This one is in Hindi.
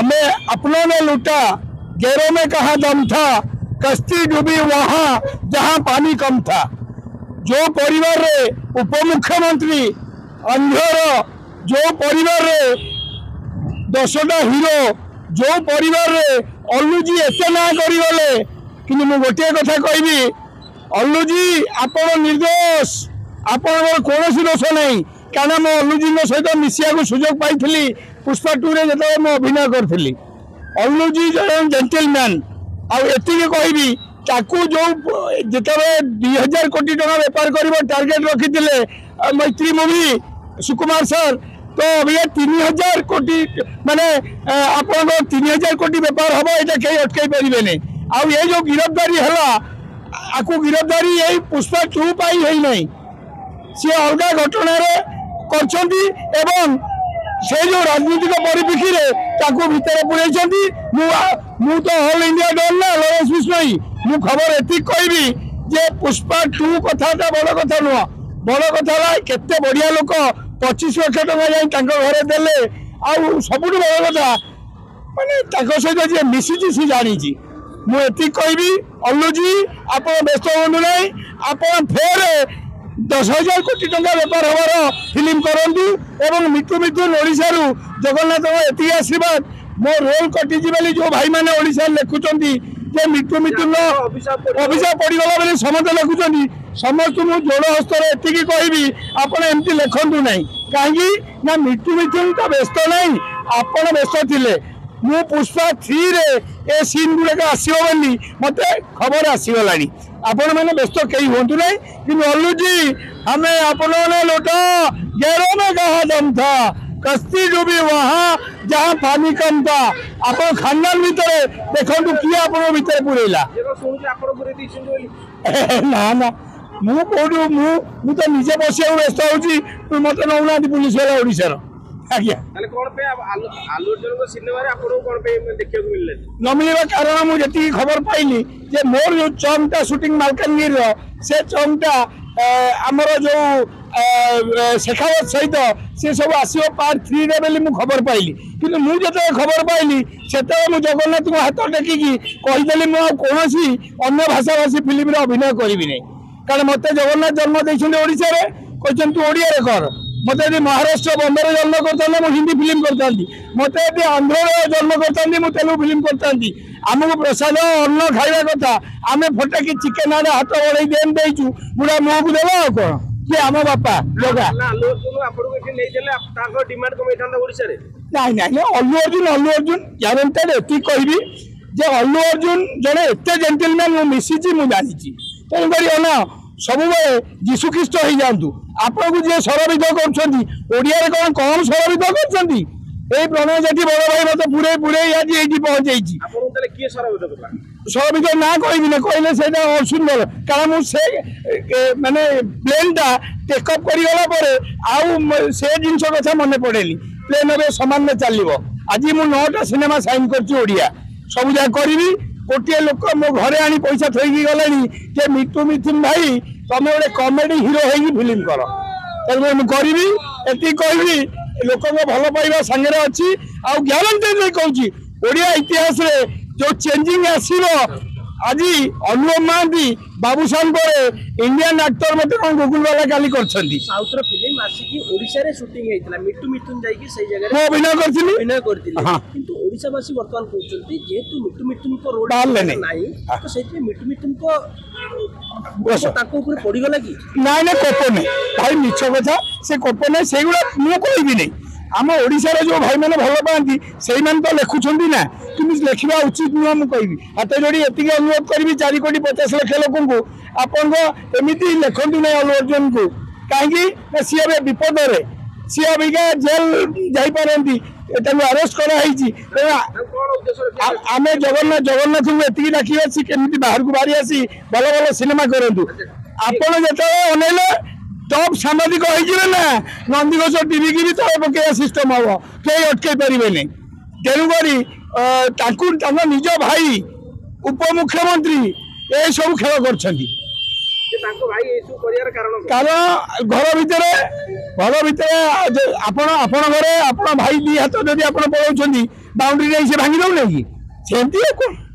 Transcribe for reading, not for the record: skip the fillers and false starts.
हमें अपनों ने लूटा, गैरों में कहा दम था, कश्ती डूबी वहां जहां पानी कम था। जो परिवार रे उपमुख्यमंत्री अंधर, जो परिवार रे 10टा हीरो, जो परिवार रे अल्लूजी एत ना करगले कि गोटे कथा कहबी, अल्लूजी आपण निर्दोष, आपण कौन दोष नहीं। क्या मो अल्लूजी सहित मिसिया को सुजोग पाई पुष्पा 2 रे जो अभिनय करी। अल्लूजी जन जेंटलमैन आती कहबी ताकू जो जिते 2000 कोटी टका बेपार कर टार्गेट रखी मैत्री मूवी सुकुमार सर, तो अभी 3000 कोटी माने आप 3000 कोटी बेपार हम ये कहीं अटकई पारे नहीं। आउ ये जो गिरफ्तारी है आपको गिरफ्तारी यही पुष्पा 2 पाई है नहीं, सी अलग घटना कर से जो राजनीतिक परिप्रेक्षी में भितर पुरई। मु तो ऑल इंडिया डन ना लॉरेंस बिश्नोई, मु खबर एति कहबी जे पुष्पा 2 कथा बड़ कथा नुह, बड़ कथा केते बढ़िया लोक 25 लाख टका जाई घरे देले। सब बड़ कथा माने सहित जी मिसी सी जानी। मुझे कहबी अल्लूजी आप व्यस्त हूँ नहीं, आप फेर 10,000 कोटी टका बेपार हमार फिल्म करूँ एवं मिथु मिथुन ओडिशा जगन्नाथ एति आशीर्वाद मो रोल कटिजी बोली जो भाई मैंने ओडिशा लिखुंट जे मिथु मिथुन अभिशाप पड़गला बोली समस्त लिखुंट। समस्त मुझे जोड़ हस्तर एति कहबी आपड़ एमती लिखु ना कहीं मिथु मिथुन तो व्यस्त नहीं, आपड़ व्यस्त थे। मु पुष्पा 3 रे ए सीन गुड़ाक आसोली मत खबर आसीगला, आपण मैंने व्यस्त कहीं हूँ ना। कि अल्लूजी हमें अपनों ने लूटा, गैरों में कहा दम था, कश्ती डूबी वहां जहां पानी कम था। आप खानदान भितर देखु किए आप भितर पुरेला ना ना मु तो निजे बसिया व्यस्त हूँ, मत नौना पुलिस वाला ओडिशार आज्ञा न मिलवा कारण मुझे खबर पाइली जे मोर जो चमटा शूटिंग मालकानगिर से चमटा आमर जो शेखावत सहित सी सब आसो पार्ट 3 रे बोली मु खबर पाइली। कि मुझे खबर पाइली से मुझे जगन्नाथ को हाथ टेकिकी कहीदेली मुझे कौन अन्य भाषा भाषी फिल्म अभिनय करी नहीं, कारण मत जगन्नाथ जन्म देते ओडिशा रे कहते तू ओडिया रे कर। मत यदि महाराष्ट्र बम्बे जन्म करता हिंदी फिल्म करता, मत यदि आंध्र जन्म करता मुझे तेलुगु फिल्म करता। आमको प्रसाद अन्न खाଇବା कथा आम फटाकी चिकेन आड़े हाथ बढ़ई देन देचु बुढ़ा मुह को देवा कौन कि आम बापा जगह नहीं अल्लू अर्जुन ग्यारंटेड एति कहबी जे अल्लू अर्जुन जड़े एत जेंटलमैन मिसी जानी। तेणुक सब जीशु ख्रीष्ट हो जातु आपन को जी सरविध करोडिया कौन कम सरविध कर प्रणय जेठी बड़ भाई मत पूरे पूरे आज ये पहुंचाई सरविध ना कहबी ना कहले से असुंदर, कारण मुझे माने प्लेन टा टेकअप करगला से जिनस कथा मन पड़ेनी। प्लेन अब सामान चलो आज मु 9टा सिनेमा साइन करिया सब जगह करी गोटे लोक मो घरे आनी पैसा थोड़ी गले जे मिथु मिथुन भाई तुम गोटे कॉमेडी हीरो हो फिल्म कर तेज करी एति कहबी लोक भल पाइबा सांगे अच्छी आ ग्यारंटेड कहूँ ओडिया इतिहास रे जो चेंजिंग आसीबो आज अनुपम महांती बाबूशान पर इंडियन एक्टर मत गुगल वाला गाली करछंदी। साउथ रो फिल्म आसी ओडिशा रे शूटिंग हेतला मिट्टू मिथुन जाई कि सही जगह रे अभिनय करथिली किंतु ओडिशावासी वर्तमान कहउछंती जेतु मिट्टू मिथुन को रोल नाही तो सेति मिट्टू मिथुन को ताको ऊपर पड़ी गला कि नाइ ना कोपने भाई मिछ कथा से कोपने सेगुडा मु कहबी नै। आम ओडिशा रे जो भाई मैंने भल पाती से तो लिखुंट ना कि लिखा उचित नुह मुझे कहबी हाथ जोड़ी एति अनुरोध करी 4 कोटी 50 लाख लोक को आपन एमती लिखु ना अल्लू अर्जुन को कहीं सी ए विपद सी अबिका जेल जापारती अरेस्ट कराई। आम जगन्नाथ को एति डाक केमी बाहर को बाहरी आसी भल भल सिनेमा करूँ आपड़ जो अनैले टॉप सांबादिक हो ना नंदीघोष टीवी की भी तले पकड़ा सिस्टम हम कहीं अटकई पारे। तेणुक निज भाई उपमुख्यमंत्री ये सब खेल कर कारण घर भितर आपण घरे आपण भाई दी हाथ जदि आप पलाउं बाउंड्री नहीं से भांगी दौने कि सेमती है कौन